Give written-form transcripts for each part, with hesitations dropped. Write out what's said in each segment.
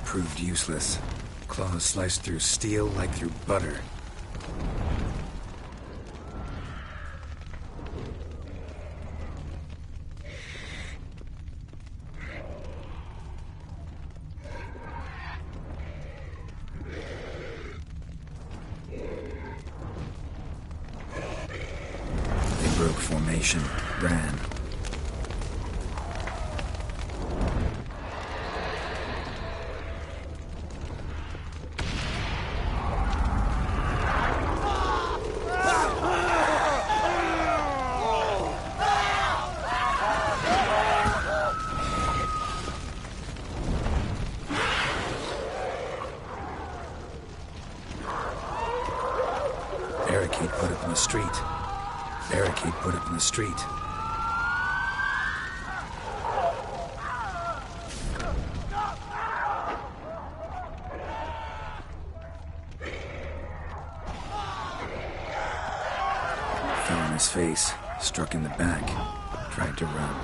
Proved useless. Claws sliced through steel like through butter. They broke formation, ran. Barricade put up in the street. Barricade put up in the street. Fell on his face, struck in the back, tried to run.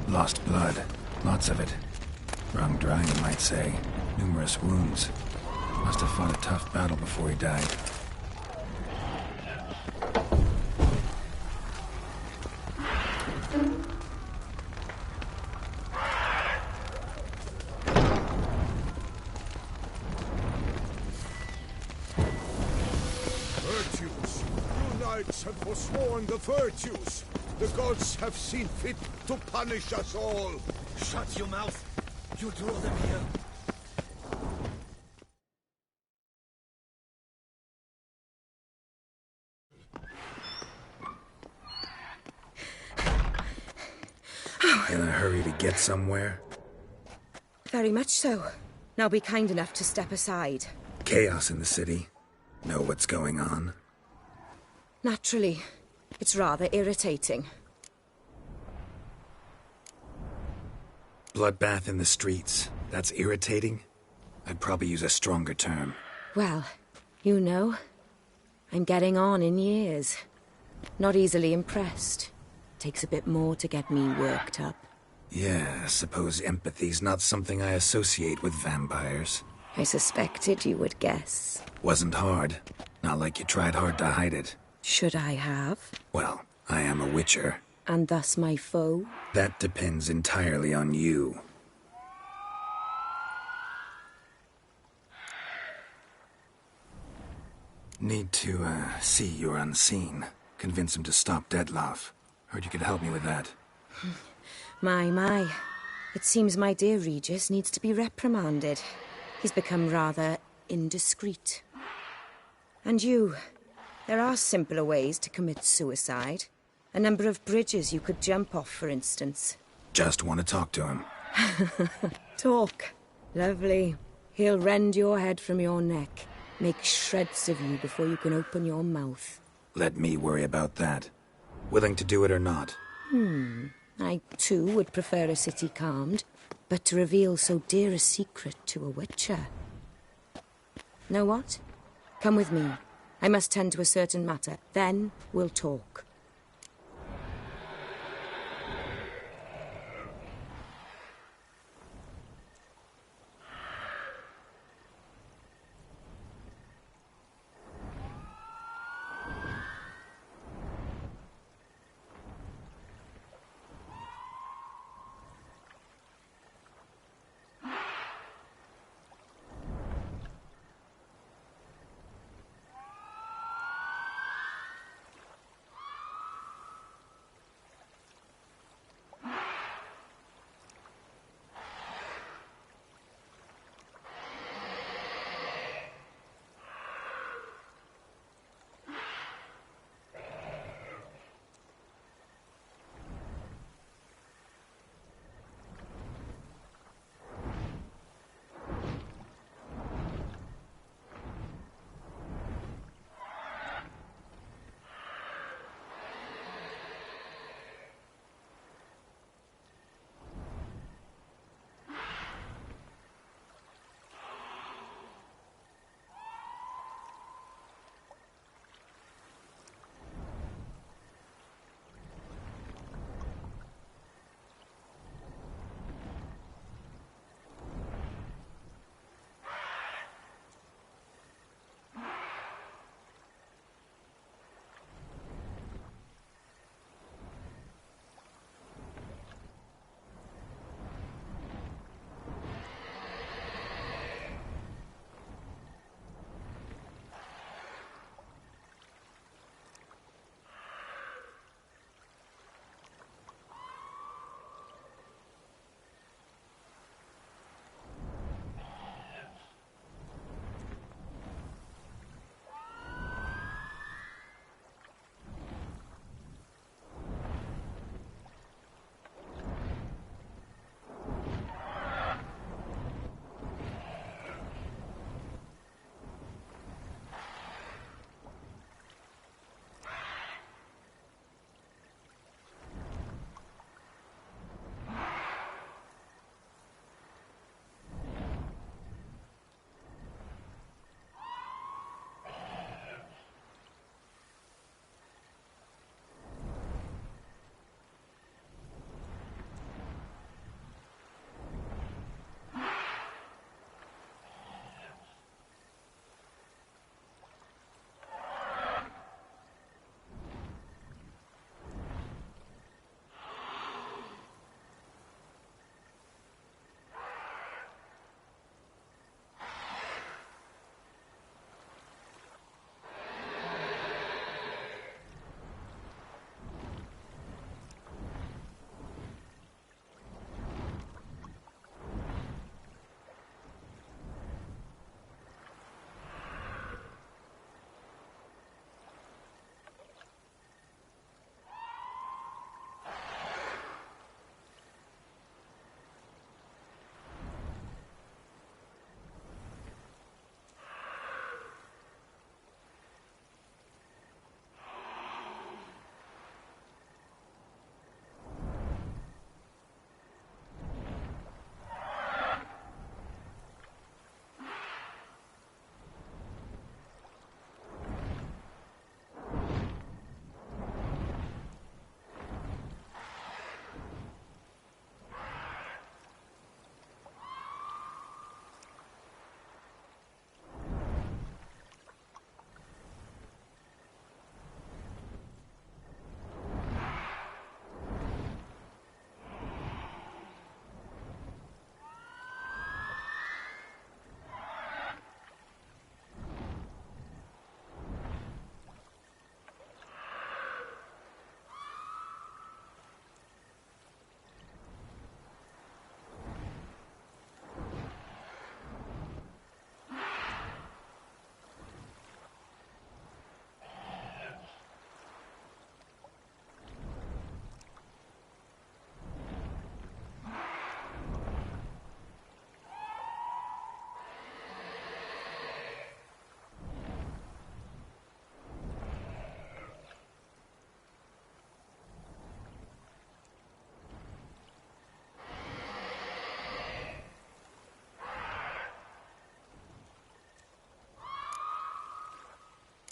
Lost blood. Lots of it. Wrung dry, you might say. Numerous wounds. Must have fought a tough battle before he died. Virtues. You knights have forsworn the virtues. The gods have seen fit to punish us all. Shut your mouth. You draw them here. In a hurry to get somewhere? Very much so. Now be kind enough to step aside. Chaos in the city. Know what's going on? Naturally. It's rather irritating. Bloodbath in the streets. That's irritating? I'd probably use a stronger term. Well, you know, I'm getting on in years. Not easily impressed. Takes a bit more to get me worked up. Yeah, suppose empathy's not something I associate with vampires. I suspected you would guess. Wasn't hard. Not like you tried hard to hide it. Should I have? Well, I am a witcher. And thus my foe? That depends entirely on you. Need to, see you're unseen. Convince him to stop Detloff. Heard you could help me with that. My. It seems my dear Regis needs to be reprimanded. He's become rather indiscreet. And you, there are simpler ways to commit suicide. A number of bridges you could jump off, for instance. Just want to talk to him. Talk. Lovely. He'll rend your head from your neck. Make shreds of you before you can open your mouth. Let me worry about that. Willing to do it or not? I, too, would prefer a city calmed, but to reveal so dear a secret to a witcher. Know what? Come with me. I must tend to a certain matter. Then we'll talk.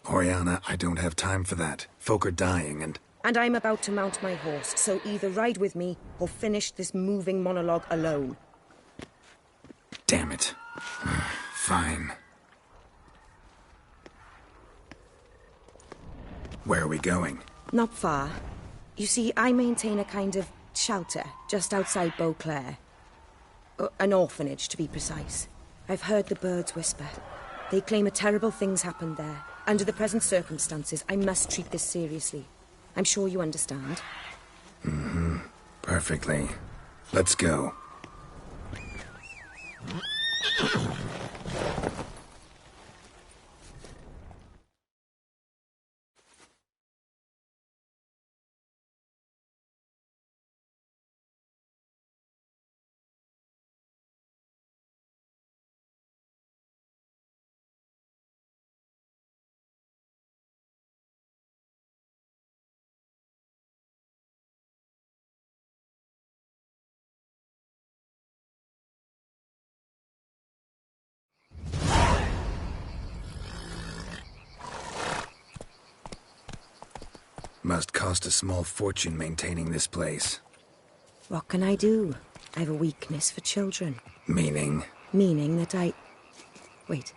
Oriana, I don't have time for that. Folk are dying and... And I'm about to mount my horse, so either ride with me or finish this moving monologue alone. Damn it. Fine. Where are we going? Not far. You see, I maintain a kind of shelter just outside Beauclair. An orphanage, to be precise. I've heard the birds whisper. They claim a terrible thing's happened there. Under the present circumstances, I must treat this seriously. I'm sure you understand. Mm-hmm. Perfectly. Let's go. Must cost a small fortune maintaining this place. What can I do? I have a weakness for children. Meaning? Meaning that I... Wait.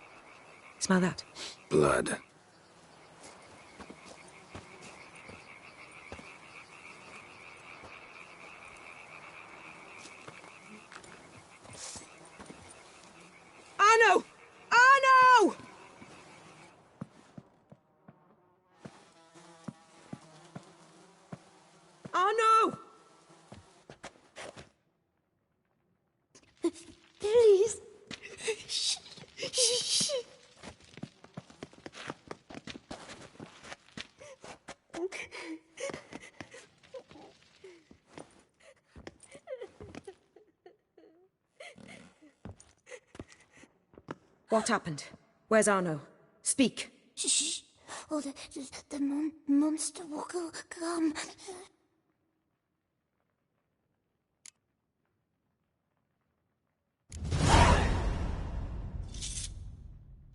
Smell that? Blood. Arno! Arno! Arno! Please. Shh. Shh. What happened? Where's Arno? Speak. Shh. Oh, the monster will come.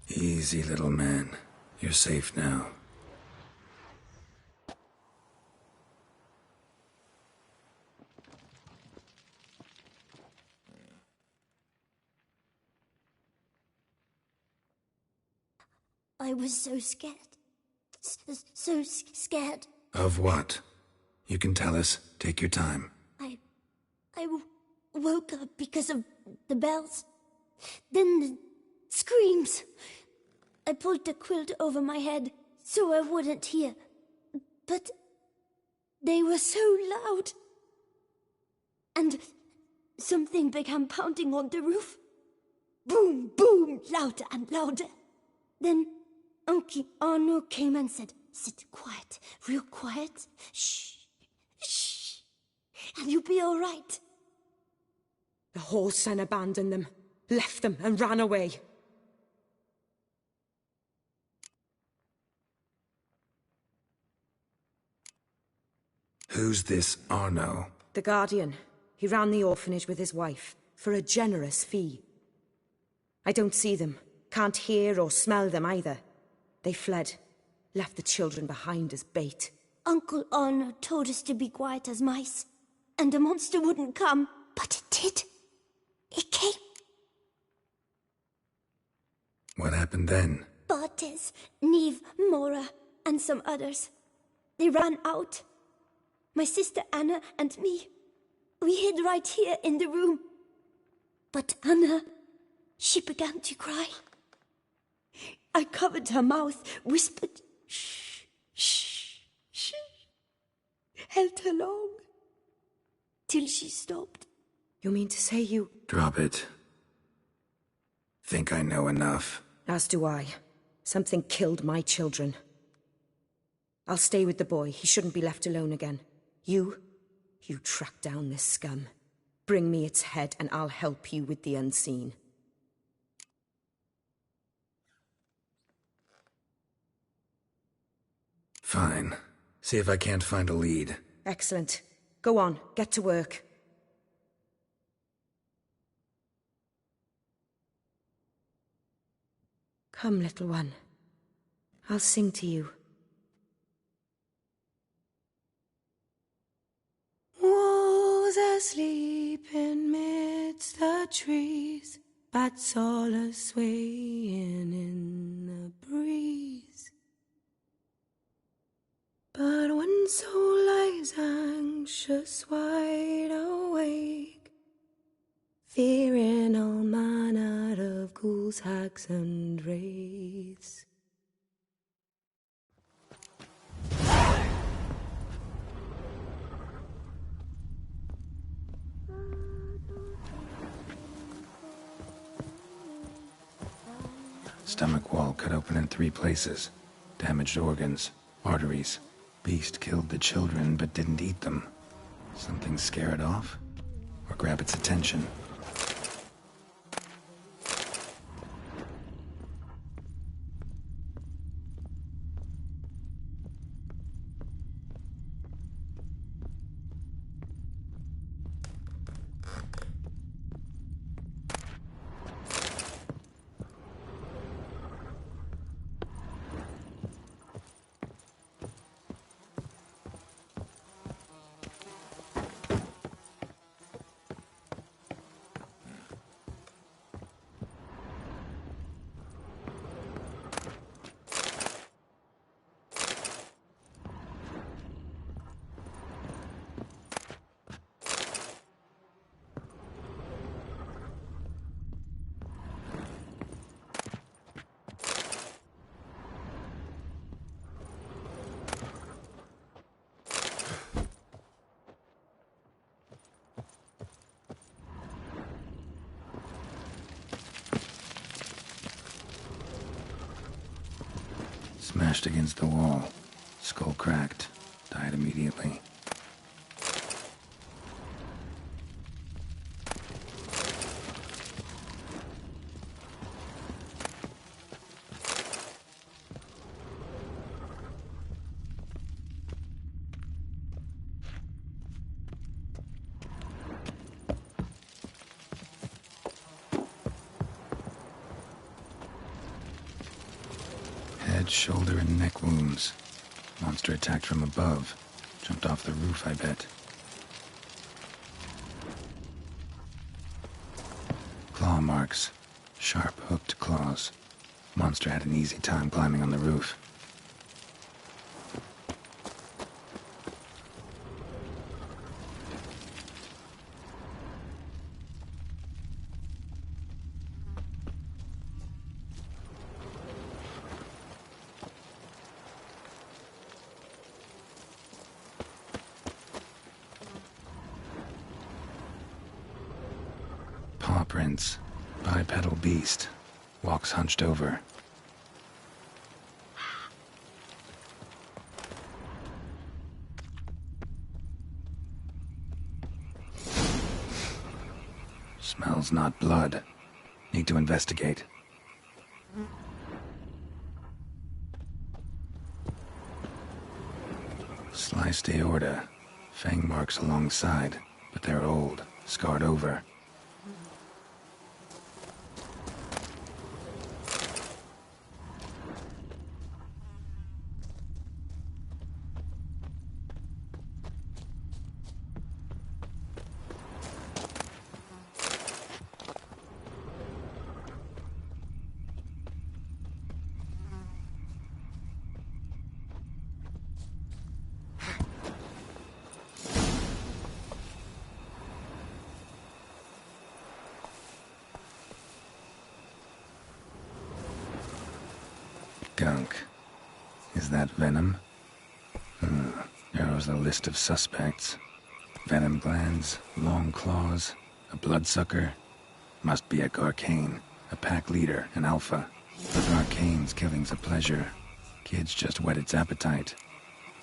Easy, little man. You're safe now. I was so scared. So scared. Of what? You can tell us. Take your time. I woke up because of the bells. Then the screams. I pulled the quilt over my head so I wouldn't hear. But they were so loud. And something began pounding on the roof. Boom, boom, louder and louder. Then Uncle Arno came and said, "Sit quiet, real quiet. Shh, shh, and you'll be all right." The whoreson abandoned them, left them and ran away. Who's this Arno? The Guardian. He ran the orphanage with his wife, for a generous fee. I don't see them, can't hear or smell them either. They fled, left the children behind as bait. Uncle Arno told us to be quiet as mice, and the monster wouldn't come, but it did. It came. What happened then? Bartes, Neve, Mora, and some others. They ran out. My sister Anna and me. We hid right here in the room. But Anna, she began to cry. I covered her mouth, whispered, "Shh, shh, shh." Held her long, till she stopped. You mean to say you... Drop it. Think I know enough. As do I. Something killed my children. I'll stay with the boy. He shouldn't be left alone again. You track down this scum. Bring me its head and I'll help you with the unseen. Fine. See if I can't find a lead. Excellent. Go on, get to work. Come, little one. I'll sing to you. Wolves asleep in midst the trees, bats all a-swaying in the breeze. But one soul lies anxious, wide awake, fearing all manner of ghouls, hags, and wraiths. Stomach wall cut open in 3 places. Damaged organs, arteries. Beast killed the children but didn't eat them. Something scare it off? Or grab its attention? Smashed against the wall. Skull cracked. Died immediately. Head, shoulder, and neck wounds. Monster attacked from above. Jumped off the roof, I bet. Claw marks. Sharp, hooked claws. Monster had an easy time climbing on the roof. Paw prints. Bipedal beast. Walks hunched over. Smells not blood. Need to investigate. Sliced aorta. Fang marks alongside, but they're old, scarred over. Gunk. Is that venom? Narrows the list of suspects. Venom glands, long claws, a bloodsucker. Must be a Garcane, a pack leader, an alpha. But Garcane's killing's a pleasure. Kids just whet its appetite.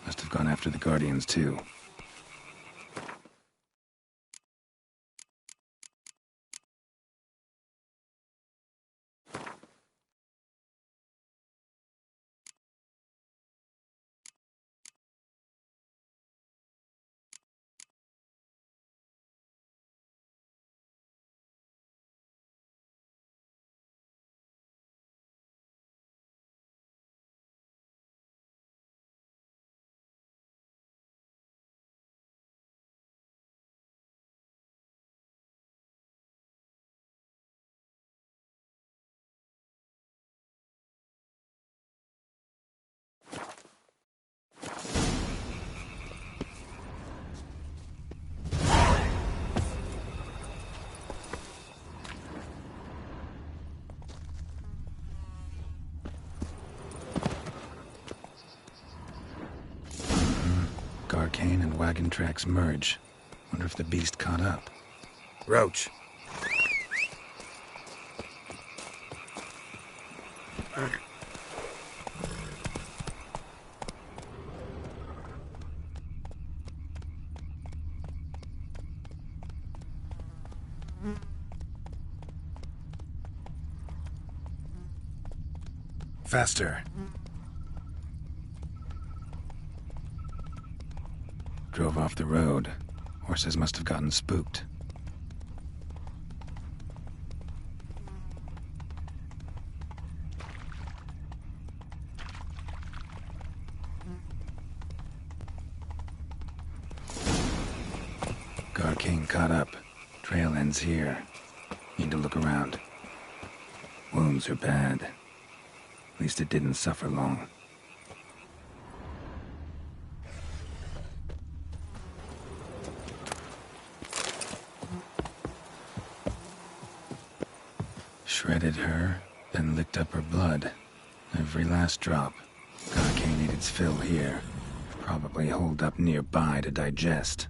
Must have gone after the Guardians too. wagon tracks merge. Wonder if the beast caught up. Roach. Faster. Drove off the road. Horses must have gotten spooked. Garcane caught up. Trail ends here. Need to look around. Wounds are bad. At least it didn't suffer long. Shredded her, then licked up her blood. Every last drop. Garcane ate its fill here. Probably holed up nearby to digest.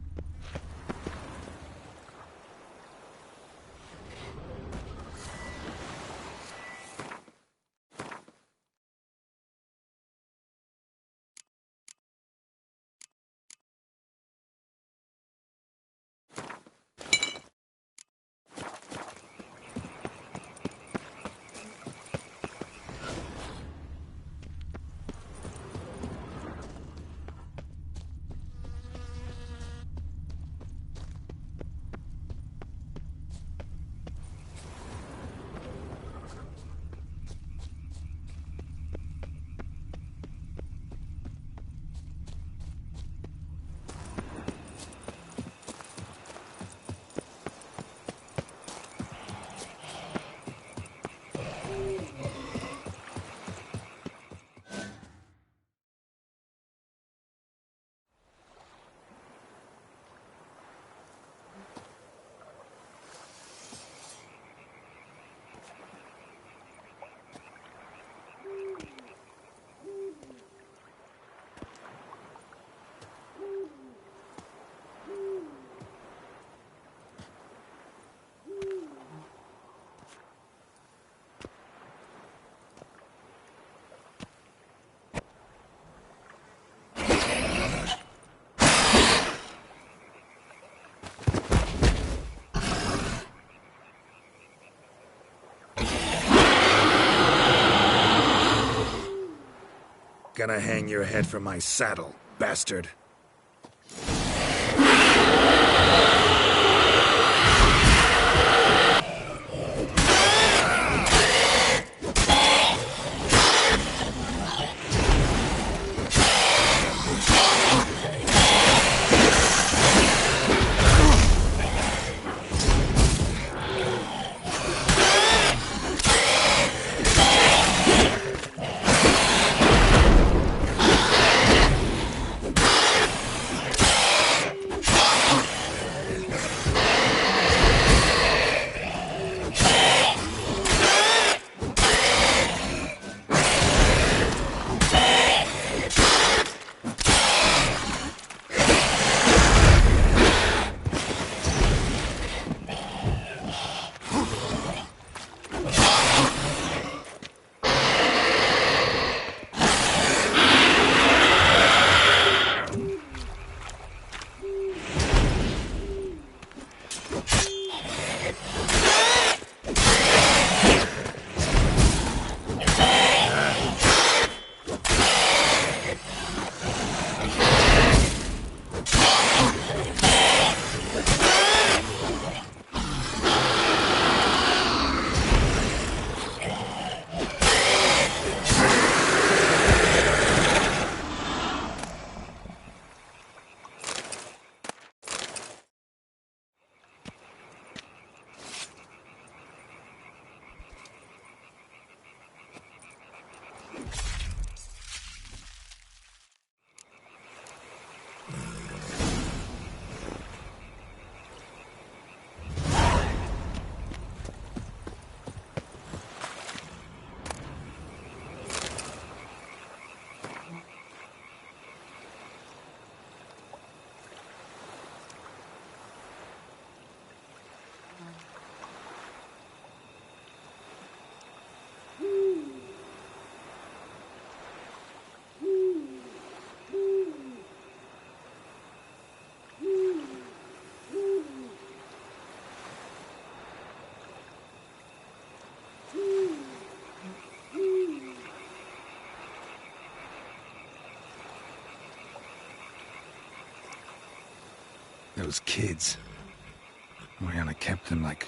Gonna hang your head from my saddle, bastard. Those kids. Oriana kept them like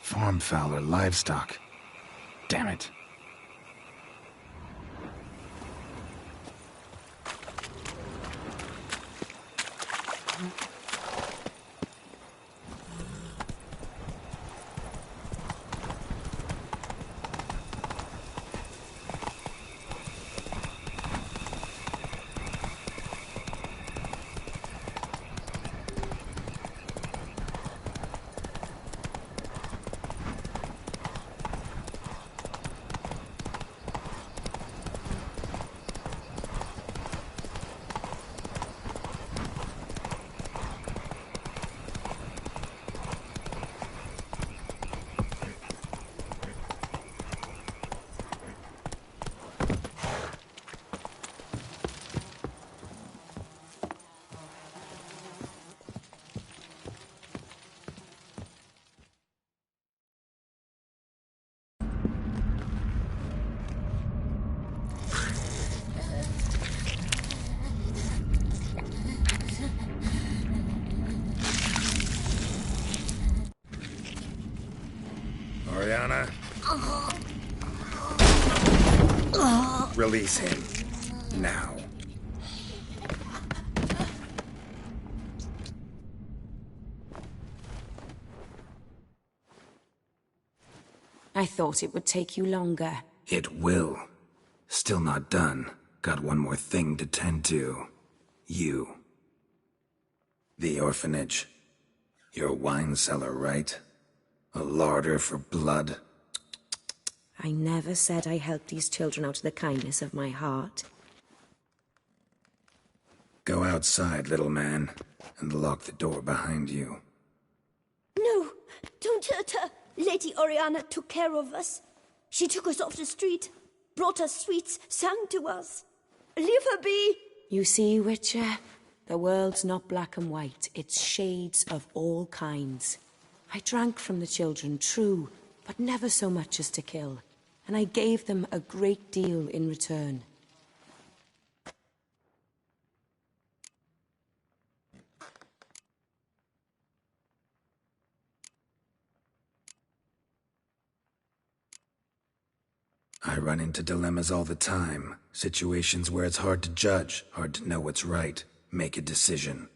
farm fowl or livestock. Damn it. Oriana? Release him. Now. I thought it would take you longer. It will. Still not done. Got one more thing to tend to. You. The orphanage. Your wine cellar, right? A larder for blood. I never said I helped these children out of the kindness of my heart. Go outside, little man, and lock the door behind you. No, don't hurt her. Lady Oriana took care of us. She took us off the street, brought us sweets, sang to us. Leave her be. You see, Witcher, the world's not black and white. It's shades of all kinds. I drank from the children, true, but never so much as to kill. And I gave them a great deal in return. I run into dilemmas all the time. Situations where it's hard to judge, hard to know what's right, make a decision.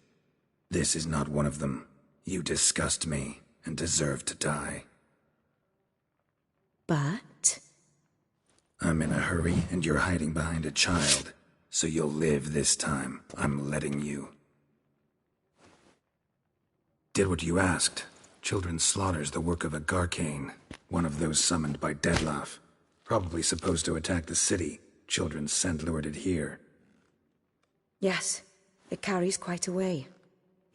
This is not one of them. You disgust me and deserve to die. But I'm in a hurry and you're hiding behind a child. So you'll live this time. I'm letting you. Did what you asked. Children's slaughter's the work of a Garcane, one of those summoned by Dettlaff. Probably supposed to attack the city. Children's scent lured it here. yes, it carries quite a way.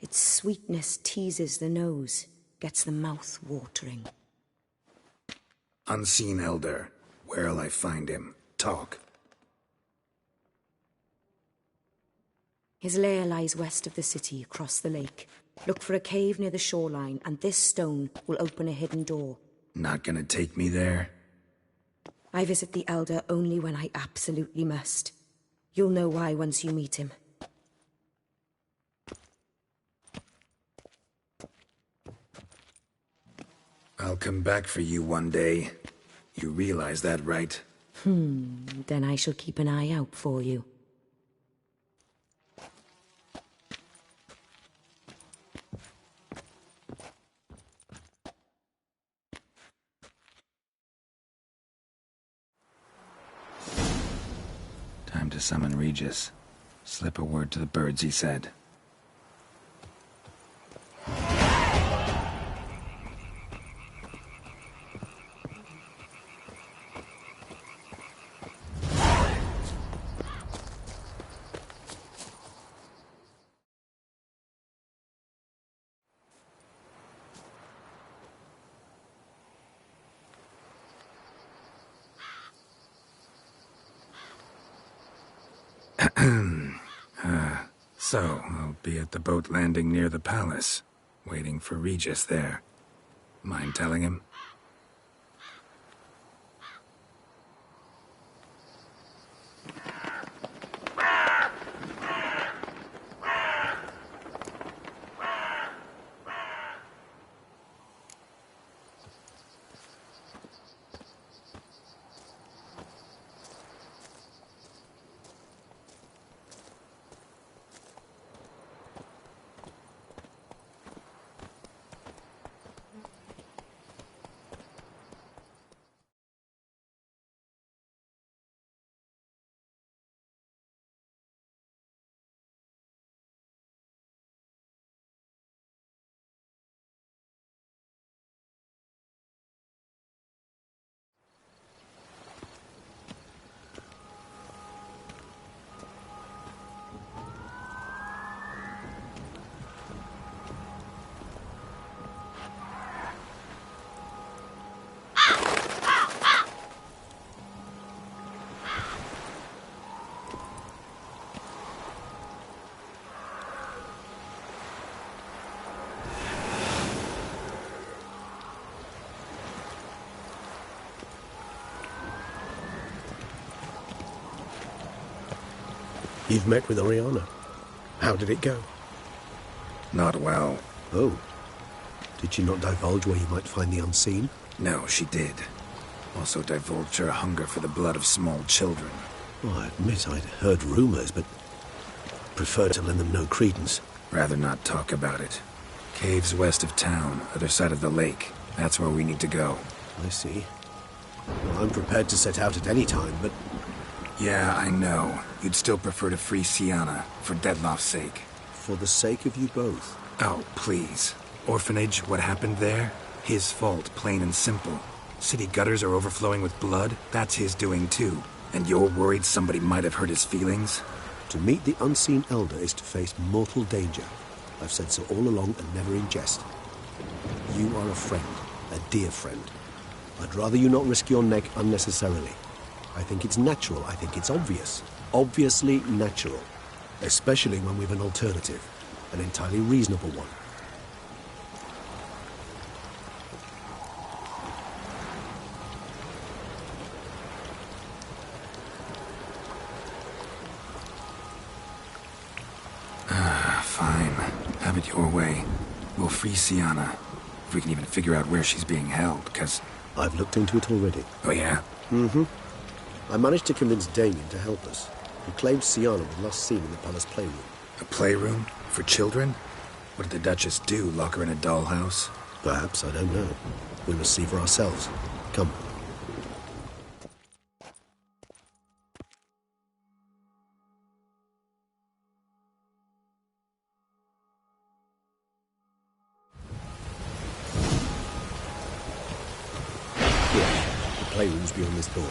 Its sweetness teases the nose, gets the mouth watering. Unseen elder. Where'll I find him? Talk. His lair lies west of the city, across the lake. Look for a cave near the shoreline, and this stone will open a hidden door. Not gonna take me there? I visit the Elder only when I absolutely must. You'll know why once you meet him. I'll come back for you one day. You realize that, right? Then I shall keep an eye out for you. Time to summon Regis. Slip a word to the birds, he said. So, I'll be at the boat landing near the palace, waiting for Regis there. Mind telling him? You've met with Oriana. How did it go? Not well. Oh. Did she not divulge where you might find the unseen? No, she did. Also divulged her hunger for the blood of small children. Well, I admit I'd heard rumors, but prefer to lend them no credence. Rather not talk about it. Caves west of town, other side of the lake. That's where we need to go. I see. Well, I'm prepared to set out at any time, but... Yeah, I know. You'd still prefer to free Sienna, for Deadloff's sake. For the sake of you both. Oh, please. Orphanage, what happened there? His fault, plain and simple. City gutters are overflowing with blood. That's his doing too. And you're worried somebody might have hurt his feelings? To meet the unseen elder is to face mortal danger. I've said so all along and never in jest. You are a friend, a dear friend. I'd rather you not risk your neck unnecessarily. I think it's natural, I think it's obvious. Obviously natural. Especially when we've an alternative. An entirely reasonable one. Fine. Have it your way. We'll free Sienna. If we can even figure out where she's being held, because... I've looked into it already. Oh, yeah? Mm-hmm. I managed to convince Damien to help us. He claimed Sienna was last seen in the palace playroom. A playroom? For children? What did the Duchess do? Lock her in a dollhouse? Perhaps, I don't know. We must see for ourselves. Come. Here, the playroom's beyond this door.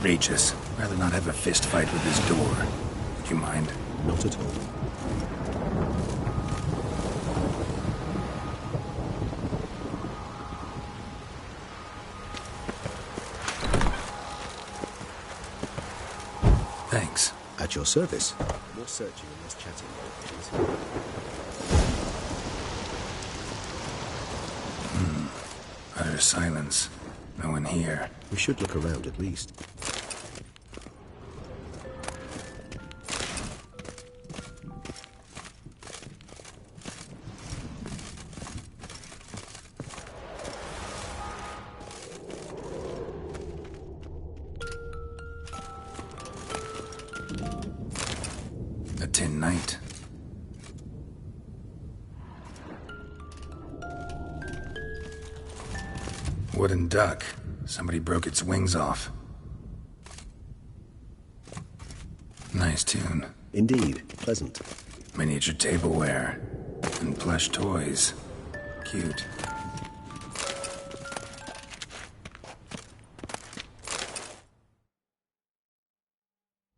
Regis, rather not have a fist fight with this door. Would you mind? Not at all. Thanks. At your service. More searching and less chatting, please. Utter silence. No one here. We should look around at least. A tin knight. Wooden duck. Somebody broke its wings off. Nice tune. Indeed, pleasant. Miniature tableware. And plush toys. Cute.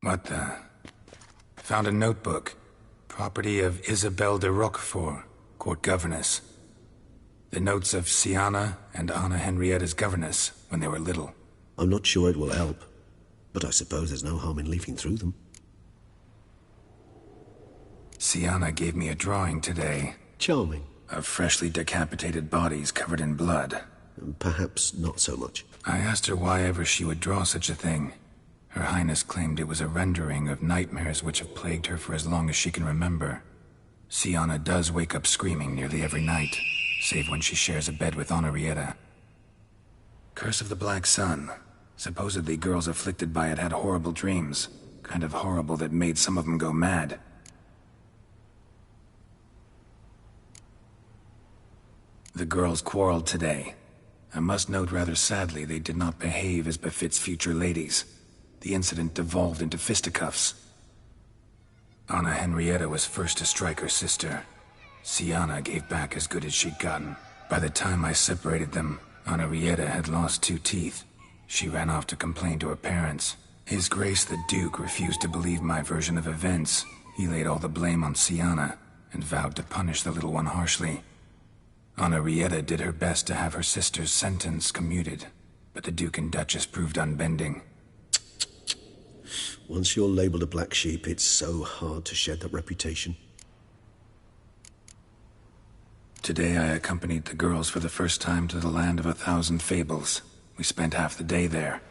What the? Found a notebook. Property of Isabelle de Roquefort, court governess. The notes of Sienna and Anna Henrietta's governess when they were little. I'm not sure it will help, but I suppose there's no harm in leafing through them. Sienna gave me a drawing today. Charming. Of freshly decapitated bodies covered in blood. Perhaps not so much. I asked her why ever she would draw such a thing. Her Highness claimed it was a rendering of nightmares which have plagued her for as long as she can remember. Siana does wake up screaming nearly every night, save when she shares a bed with Henrietta. Curse of the Black Sun. Supposedly girls afflicted by it had horrible dreams. Kind of horrible that made some of them go mad. The girls quarreled today. I must note rather sadly they did not behave as befits future ladies. The incident devolved into fisticuffs. Anna Henrietta was first to strike her sister. Siana gave back as good as she'd gotten. By the time I separated them, Henrietta had lost 2 teeth. She ran off to complain to her parents. His Grace the Duke refused to believe my version of events. He laid all the blame on Siana and vowed to punish the little one harshly. Henrietta did her best to have her sister's sentence commuted, but the Duke and Duchess proved unbending. Once you're labeled a black sheep, it's so hard to shed that reputation. Today I accompanied the girls for the first time to the land of 1,000 fables. We spent half the day there.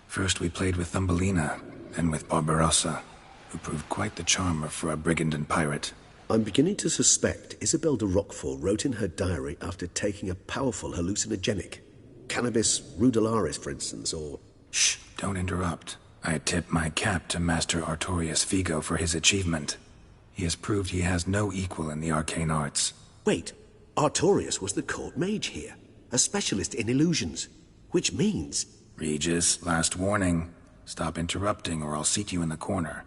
First we played with Thumbelina, then with Barbarossa, who proved quite the charmer for a brigand and pirate. I'm beginning to suspect Isabel de Roquefort wrote in her diary after taking a powerful hallucinogenic. Cannabis rudularis, for instance, or... Shh, don't interrupt. I tip my cap to Master Artorius Vigo for his achievement. He has proved he has no equal in the arcane arts. Wait, Artorius was the court mage here, a specialist in illusions, which means... Regis, last warning. Stop interrupting or I'll seat you in the corner.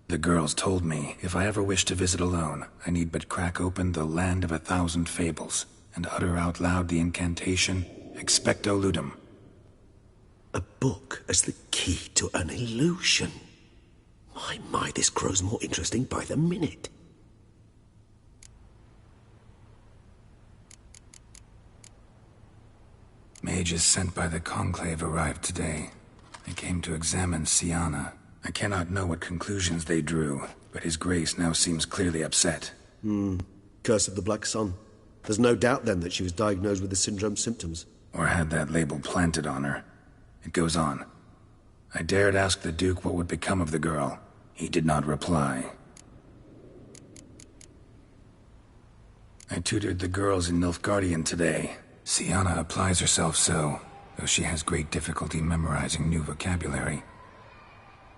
The girls told me if I ever wish to visit alone, I need but crack open the Land of 1,000 Fables and utter out loud the incantation, Expecto Ludum. A book as the key to an illusion. My, this grows more interesting by the minute. Mages sent by the Conclave arrived today. They came to examine Siana. I cannot know what conclusions they drew, but His Grace now seems clearly upset. Curse of the Black Sun. There's no doubt then that she was diagnosed with the syndrome symptoms. Or had that label planted on her. It goes on. I dared ask the Duke what would become of the girl. He did not reply. I tutored the girls in Nilfgaardian today. Siana applies herself so, though she has great difficulty memorizing new vocabulary.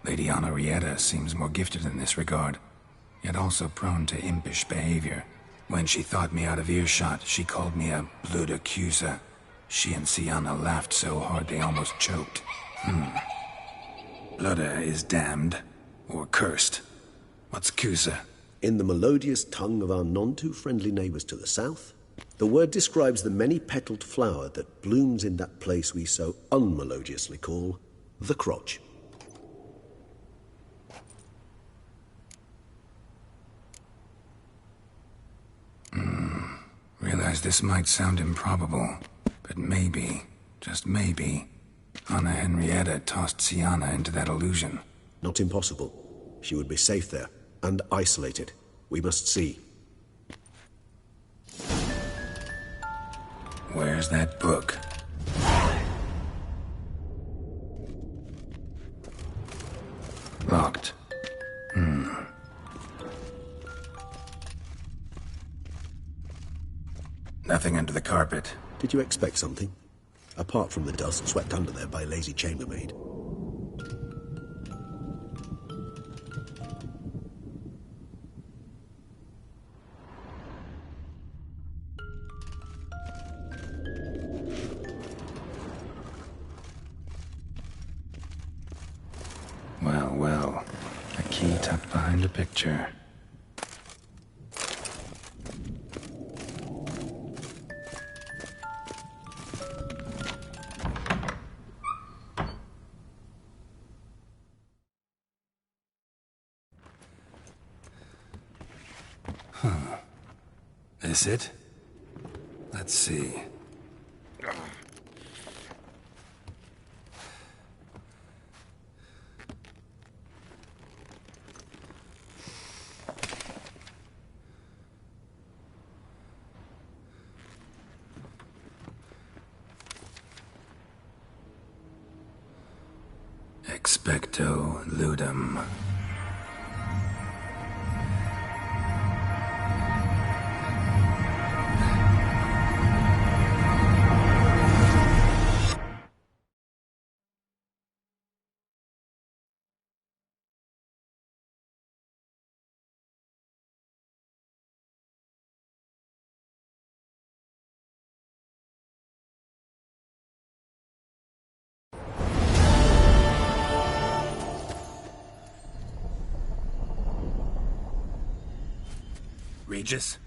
Lady Henrietta seems more gifted in this regard, yet also prone to impish behavior. When she thought me out of earshot, she called me a blood accuser. She and Siana laughed so hard they almost choked. Blooda is damned, or cursed. What's Cusa? In the melodious tongue of our none-too-friendly neighbours to the south, the word describes the many-petaled flower that blooms in that place we so unmelodiously call the crotch. Realize this might sound improbable, but maybe, just maybe, Anna Henrietta tossed Siana into that illusion. Not impossible. She would be safe there, and isolated. We must see. Where's that book? Locked. Nothing under the carpet. Did you expect something? Apart from the dust swept under there by a lazy chambermaid. Well, a key tucked behind a picture. This it? Let's see. Expecto Ludum. Regis?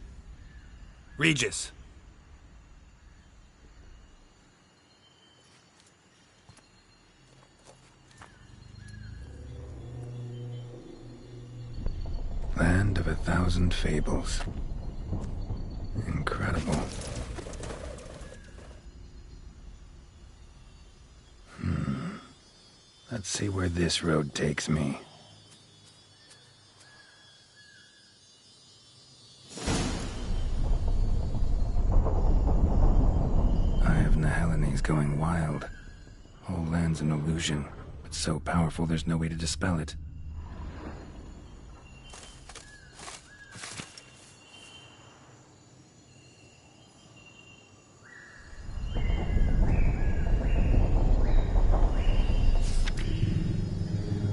Regis! Land of 1,000 fables. Incredible. Let's see where this road takes me. Eye of Nahelenes going wild. Whole land's an illusion, but so powerful there's no way to dispel it.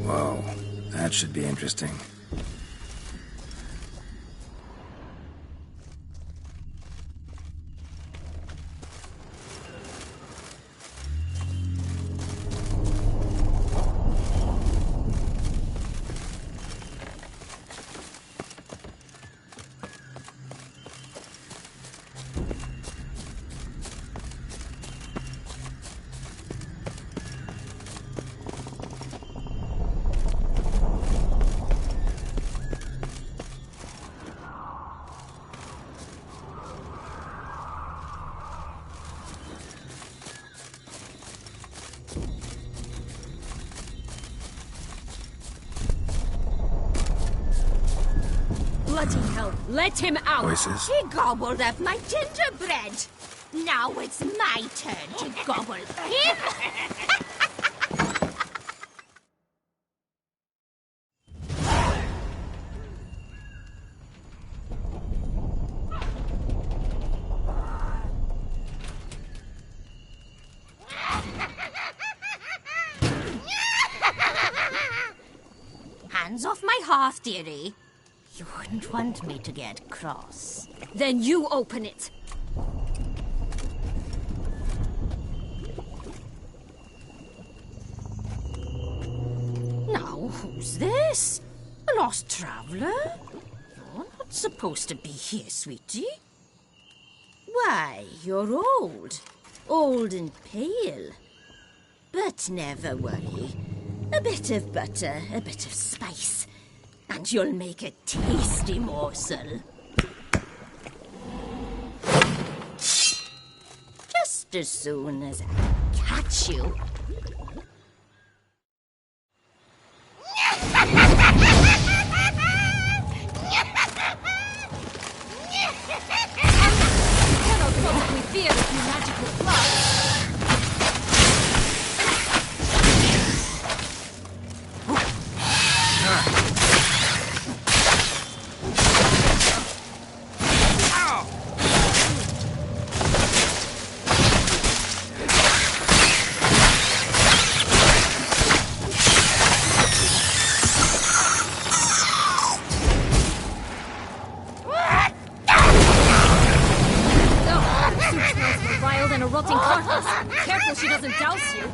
Whoa, that should be interesting. Bloody hell, let him out! Voices? He gobbled up my gingerbread. Now it's my turn to gobble him. Hands off my hearth, dearie. You wouldn't want me to get cross. Then you open it. Now, who's this? A lost traveler? You're not supposed to be here, sweetie. Why, you're old. Old and pale. But never worry. A bit of butter, a bit of spice, and you'll make a tasty morsel. Just as soon as I catch you. Cannot possibly fear with you magical fly. A rotting carcass. Careful she doesn't douse you.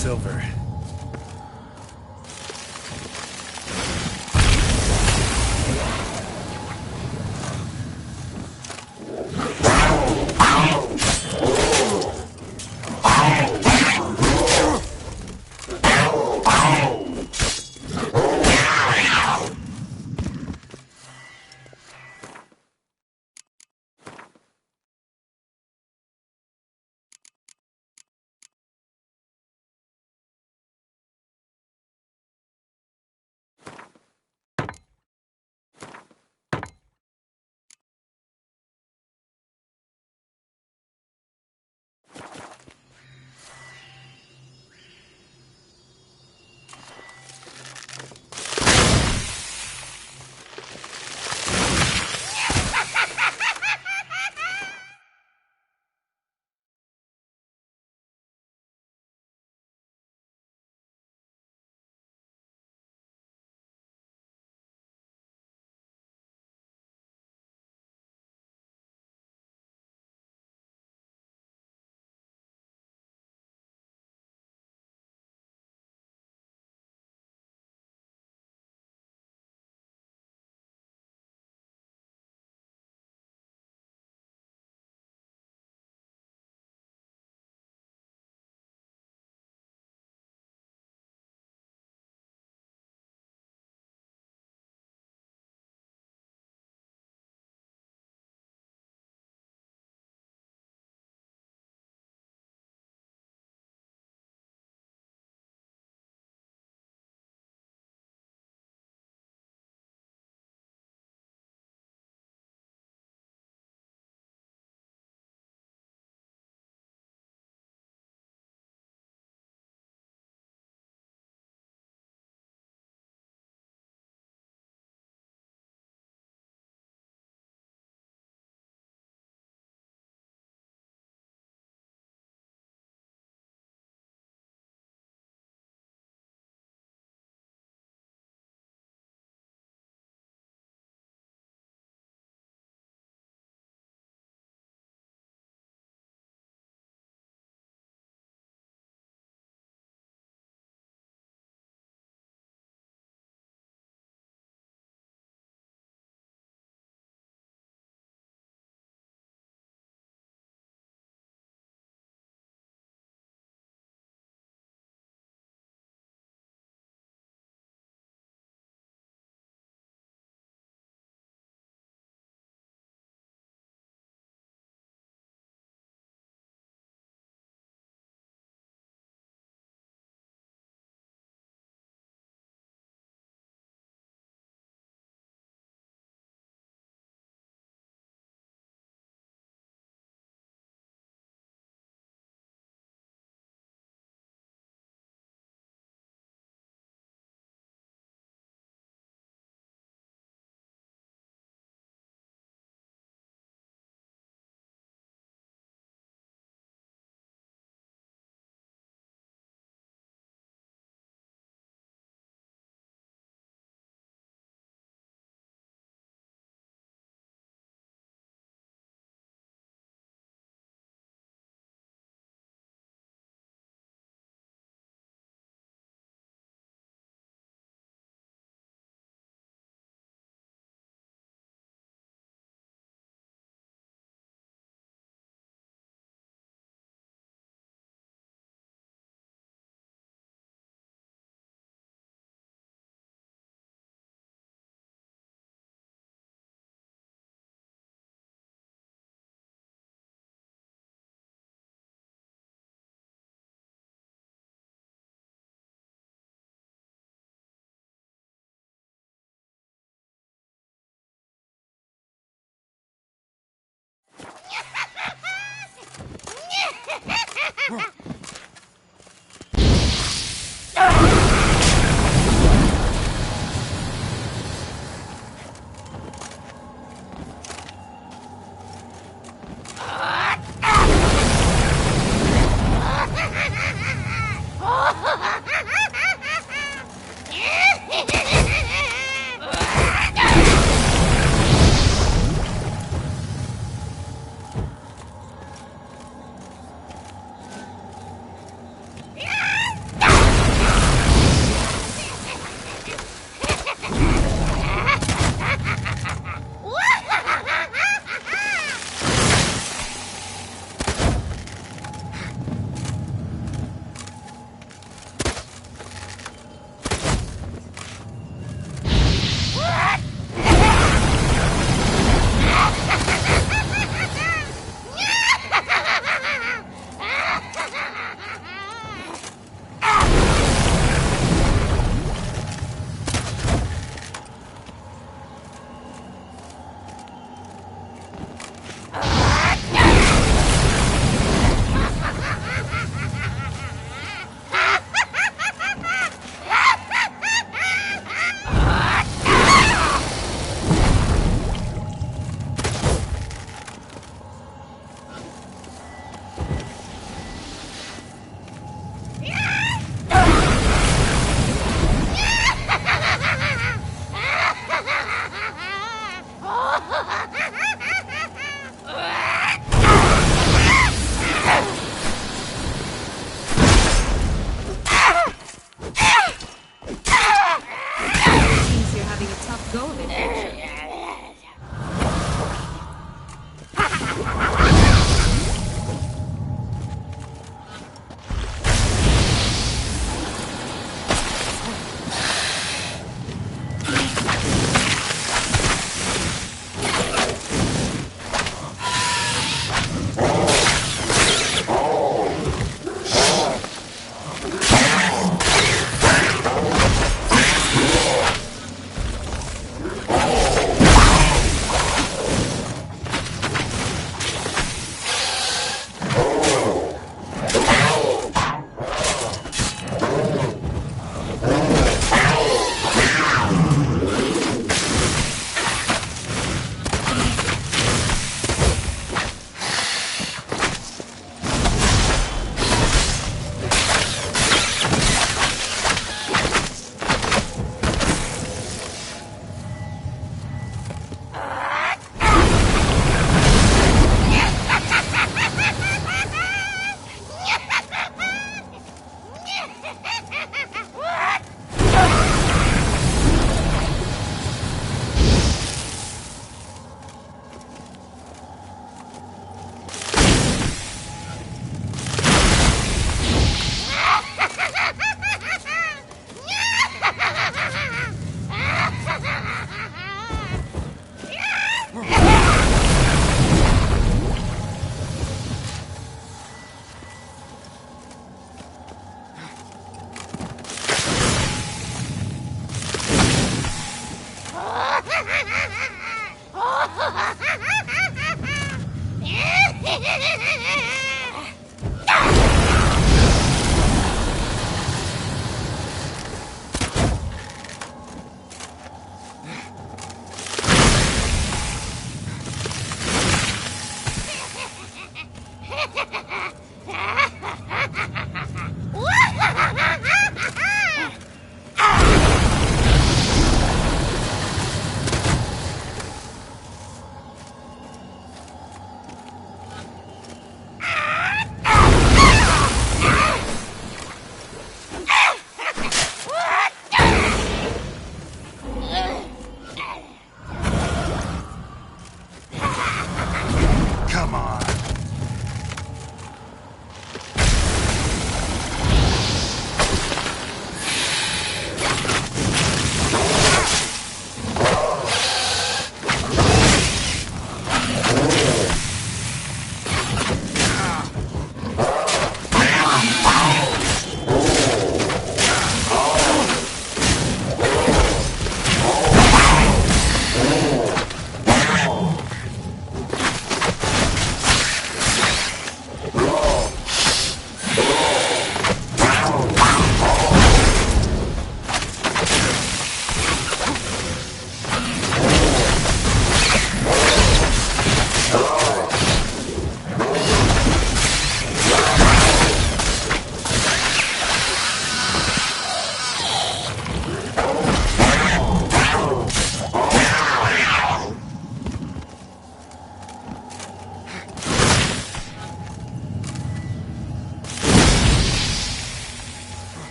Silver.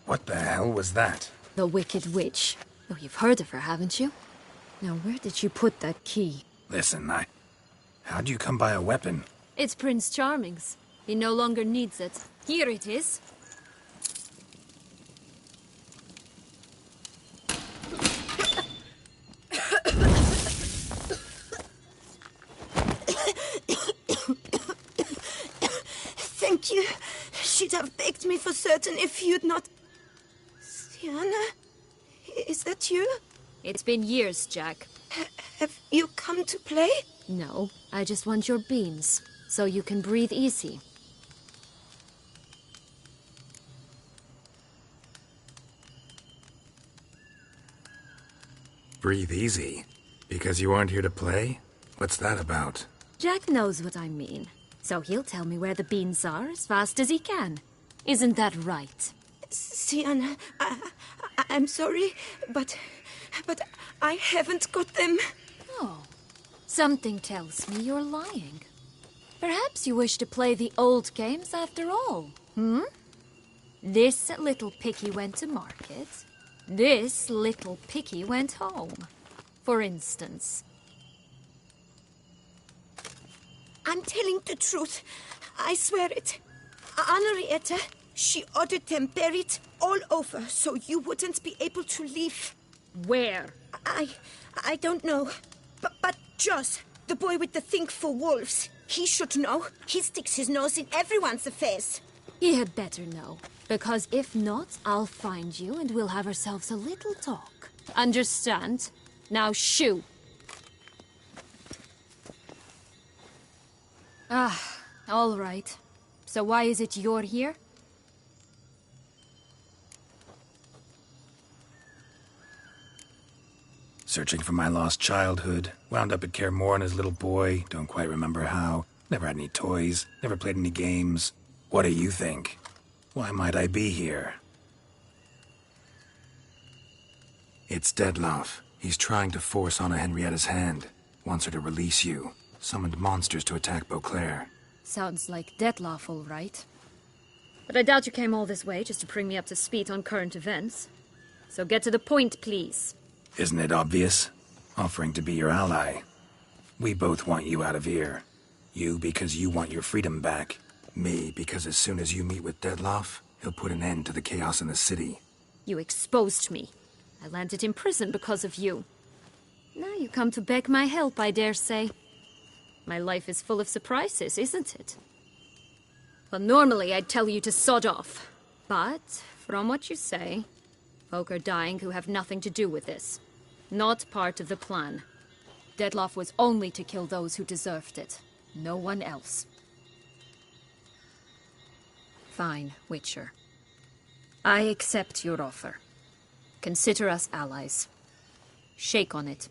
What the hell was that? The Wicked Witch. Oh, you've heard of her, haven't you? Now, where did you put that key? Listen, how'd you come by a weapon? It's Prince Charming's. He no longer needs it. Here it is. Thank you. She'd have begged me for certain if you'd not... Sienna? Is that you? It's been years, Jack. Have you come to play? No, I just want your beans, so you can breathe easy. Breathe easy? Because you aren't here to play? What's that about? Jack knows what I mean, so he'll tell me where the beans are as fast as he can. Isn't that right? Sienna, I'm sorry, but I haven't got them. Oh, something tells me you're lying. Perhaps you wish to play the old games after all, hmm? This little picky went to market. This little picky went home, for instance. I'm telling the truth. I swear it. Henrietta, she ordered them buried all over so you wouldn't be able to leave. Where? I don't know. But Joss, the boy with the thing for wolves, he should know. He sticks his nose in everyone's affairs. He had better know, because if not, I'll find you and we'll have ourselves a little talk. Understand? Now shoo! Ah, all right. So why is it you're here? Searching for my lost childhood. Wound up at Kaer Morhen as a little boy. Don't quite remember how. Never had any toys. Never played any games. What do you think? Why might I be here? It's Detloff. He's trying to force Anna Henrietta's hand. Wants her to release you. Summoned monsters to attack Beauclair. Sounds like Detloff, all right. But I doubt you came all this way just to bring me up to speed on current events. So get to the point, please. Isn't it obvious? Offering to be your ally. We both want you out of here. You because you want your freedom back. Me because as soon as you meet with Detloff, he'll put an end to the chaos in the city. You exposed me. I landed in prison because of you. Now you come to beg my help, I dare say. My life is full of surprises, isn't it? Well, normally I'd tell you to sod off. But, from what you say, folk are dying who have nothing to do with this. Not part of the plan. Detloff was only to kill those who deserved it. No one else. Fine, Witcher. I accept your offer. Consider us allies. Shake on it.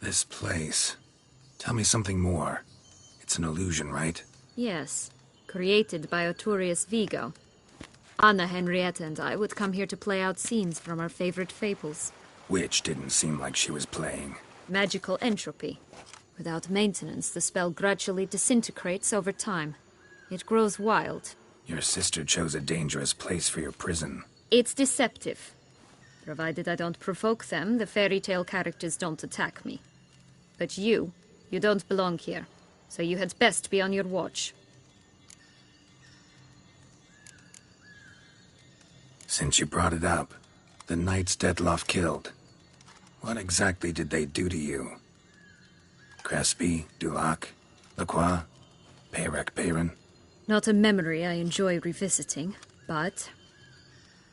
This place. Tell me something more. It's an illusion, right? Yes. Created by Arturius Vigo. Anna, Henrietta, and I would come here to play out scenes from our favorite fables. Which didn't seem like she was playing. Magical entropy. Without maintenance, the spell gradually disintegrates over time. It grows wild. Your sister chose a dangerous place for your prison. It's deceptive. Provided I don't provoke them, the fairy tale characters don't attack me. But you don't belong here. So you had best be on your watch. Since you brought it up, the knights Detloff killed. What exactly did they do to you? Crespi, Dulac, Lacroix, Peyrac Peyran? Not a memory I enjoy revisiting, but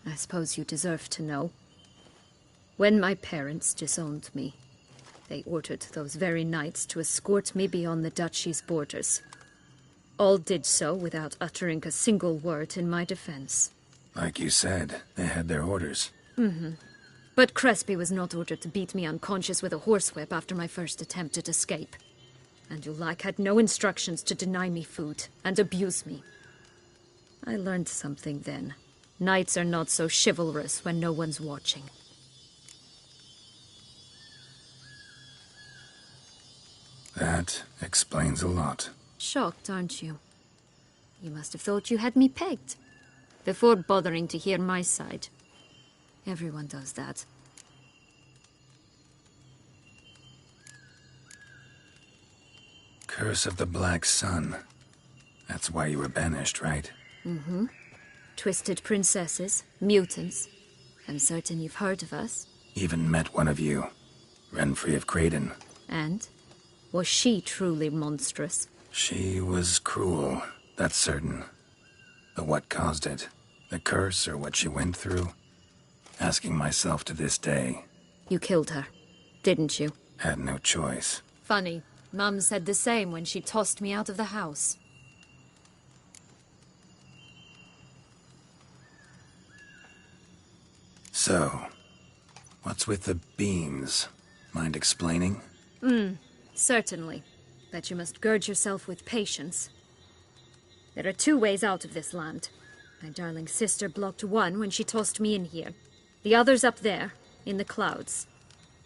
I suppose you deserve to know. When my parents disowned me, they ordered those very knights to escort me beyond the duchy's borders. All did so without uttering a single word in my defense. Like you said, they had their orders. Mm-hmm. But Crespi was not ordered to beat me unconscious with a horsewhip after my first attempt at escape. And Dulac had no instructions to deny me food and abuse me. I learned something then. Knights are not so chivalrous when no one's watching. That explains a lot. Shocked, aren't you? You must have thought you had me pegged. Before bothering to hear my side. Everyone does that. Curse of the Black Sun. That's why you were banished, right? Mm-hmm. Twisted princesses, mutants. I'm certain you've heard of us. Even met one of you. Renfrey of Craden. And? Was she truly monstrous? She was cruel, that's certain. But what caused it? The curse or what she went through? Asking myself to this day. You killed her, didn't you? Had no choice. Funny. Mum said the same when she tossed me out of the house. So, what's with the beans? Mind explaining? Certainly. But you must gird yourself with patience. There are 2 ways out of this land. My darling sister blocked one when she tossed me in here. The other's up there, in the clouds.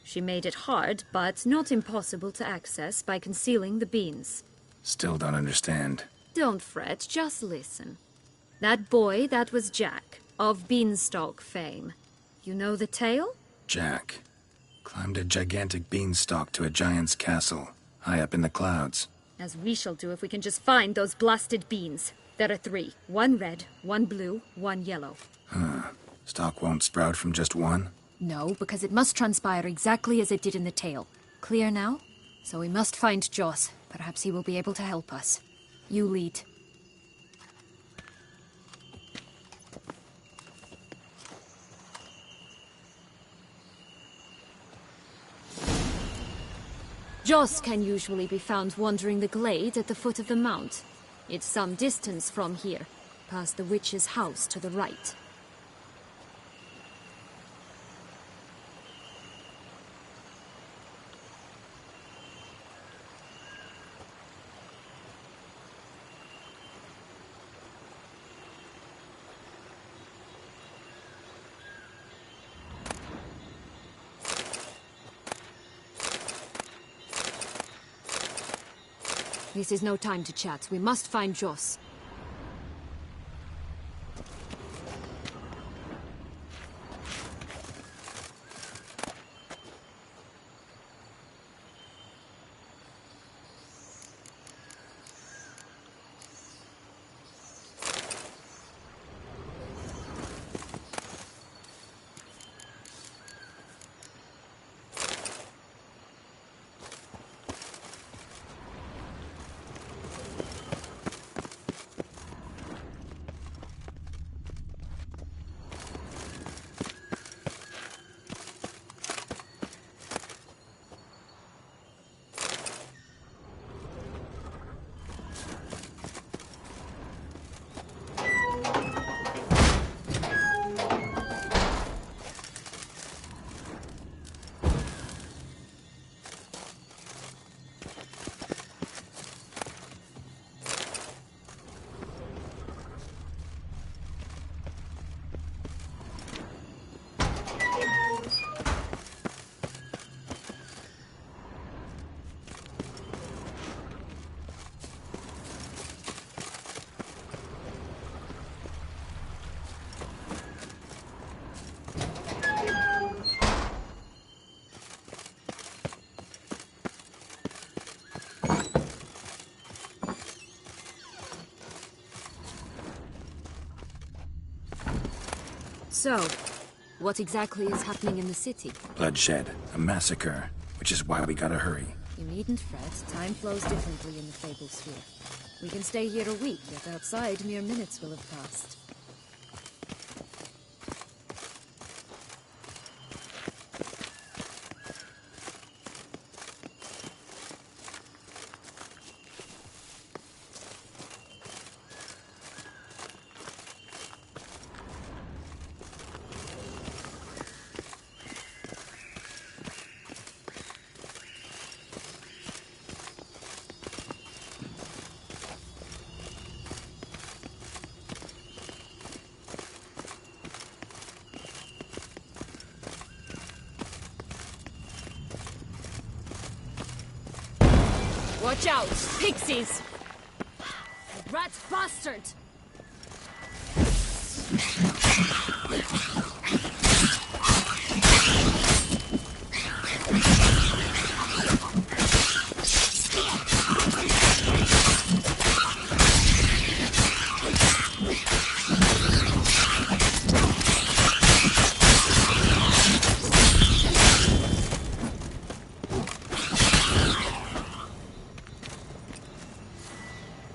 She made it hard, but not impossible to access by concealing the beans. Still don't understand. Don't fret, just listen. That boy, that was Jack, of Beanstalk fame. You know the tale? Jack climbed a gigantic beanstalk to a giant's castle, high up in the clouds. As we shall do if we can just find those blasted beans. There are 3. 1 red, 1 blue, 1 yellow. Stalk won't sprout from just one? No, because it must transpire exactly as it did in the tale. Clear now? So we must find Joss. Perhaps he will be able to help us. You lead. Joss can usually be found wandering the glade at the foot of the mount. It's some distance from here, past the witch's house to the right. This is no time to chat. We must find Joss. So, what exactly is happening in the city? Bloodshed, a massacre, which is why we gotta hurry. You needn't fret. Time flows differently in the Fable Sphere. We can stay here a week, yet outside mere minutes will have passed. Watch out! Pixies! Rat bastard!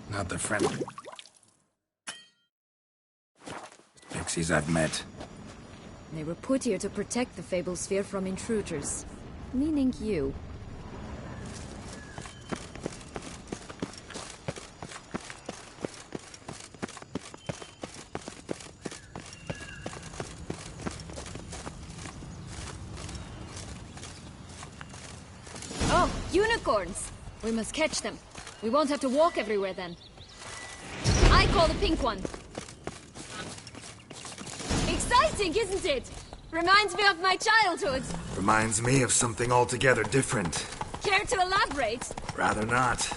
Not the friendly pixies I've met. They were put here to protect the Fable Sphere from intruders. Meaning you. Oh, unicorns! We must catch them. We won't have to walk everywhere then. I call the pink one. Exciting, isn't it? Reminds me of my childhood. Reminds me of something altogether different. Care to elaborate? Rather not.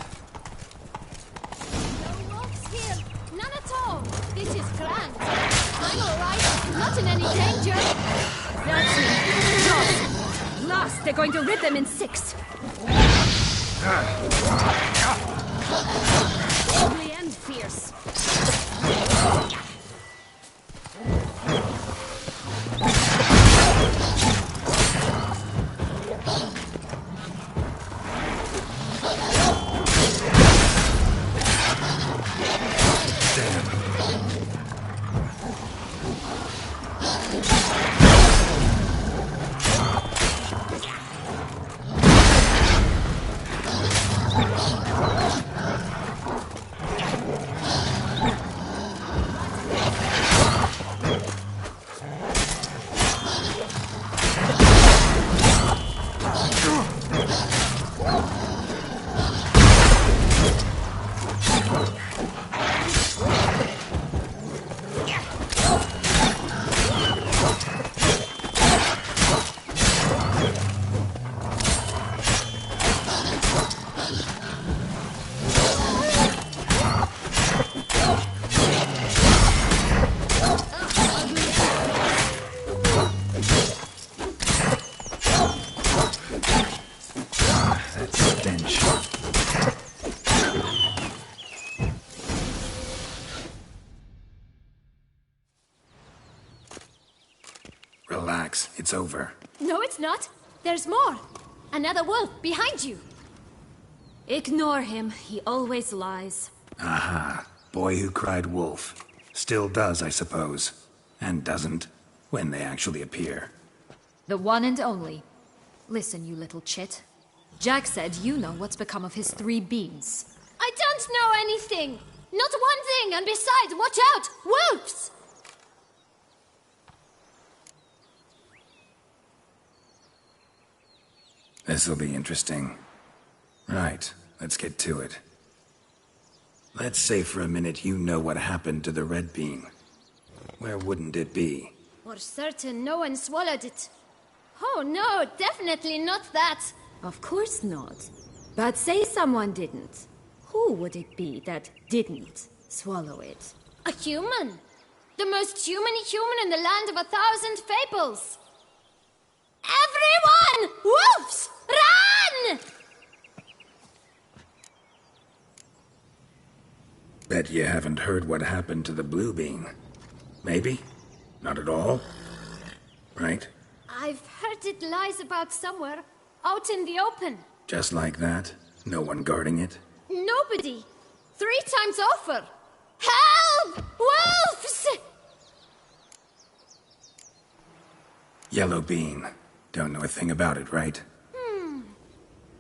No wolves here. None at all. This is grand. I'm all right. Not in any danger. That's it. Jaws. Last, they're going to rip them in six. Ugly and fierce. Relax, it's over. No, it's not. There's more. Another wolf behind you. Ignore him. He always lies. Aha. Boy who cried wolf. Still does, I suppose. And doesn't, when they actually appear. The one and only. Listen, you little chit. Jack said you know what's become of his 3 beans. I don't know anything. Not one thing, and besides, watch out! Wolves! This'll be interesting. Right, let's get to it. Let's say for a minute you know what happened to the red bean. Where wouldn't it be? For certain, no one swallowed it. Oh no, definitely not that. Of course not. But say someone didn't. Who would it be that didn't swallow it? A human. The most human in the land of 1,000 fables. Everyone! Wolves! Run! Bet you haven't heard what happened to the blue bean. Maybe? Not at all? Right? I've heard it lies about somewhere, out in the open. Just like that? No one guarding it? Nobody. 3 times over. Help! Wolves! Yellow bean. Don't know a thing about it, right?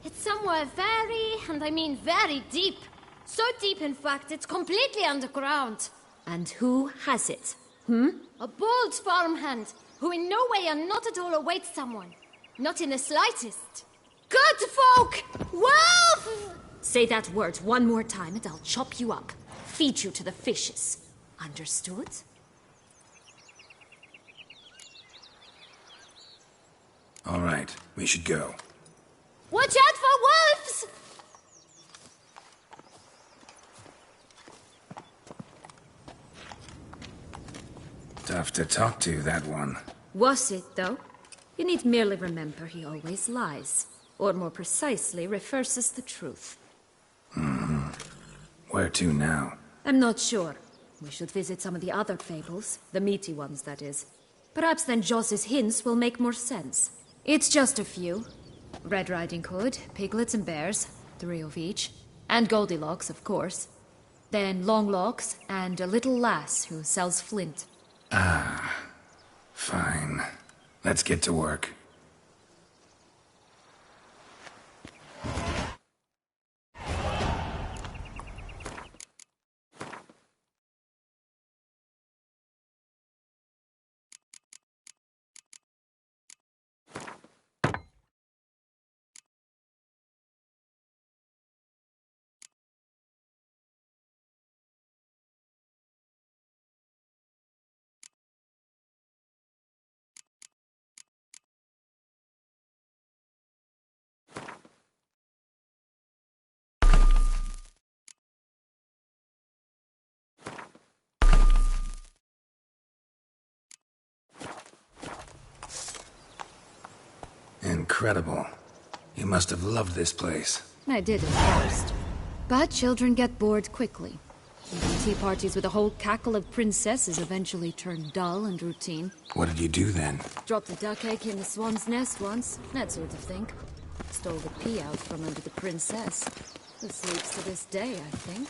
It's somewhere very, and I mean very deep. So deep, in fact, it's completely underground. And who has it? A bold farmhand, who in no way and not at all awaits someone. Not in the slightest. Good folk! Wolf! Say that word one more time and I'll chop you up. Feed you to the fishes. Understood? All right, we should go. Watch out for wolves! Tough to talk to, that one. Was it, though? You need merely remember he always lies. Or more precisely, reverses the truth. Mm-hmm. Where to now? I'm not sure. We should visit some of the other fables. The meaty ones, that is. Perhaps then Joss's hints will make more sense. It's just a few. Red Riding Hood, piglets and bears, 3 of each. And Goldilocks, of course. Then Longlocks, and a little lass who sells flint. Ah, fine. Let's get to work. Incredible. You must have loved this place. I did at first. But children get bored quickly. Even tea parties with a whole cackle of princesses eventually turn dull and routine. What did you do then? Dropped a duck egg in the swan's nest once, that sort of thing. Stole the pea out from under the princess, who sleeps to this day, I think.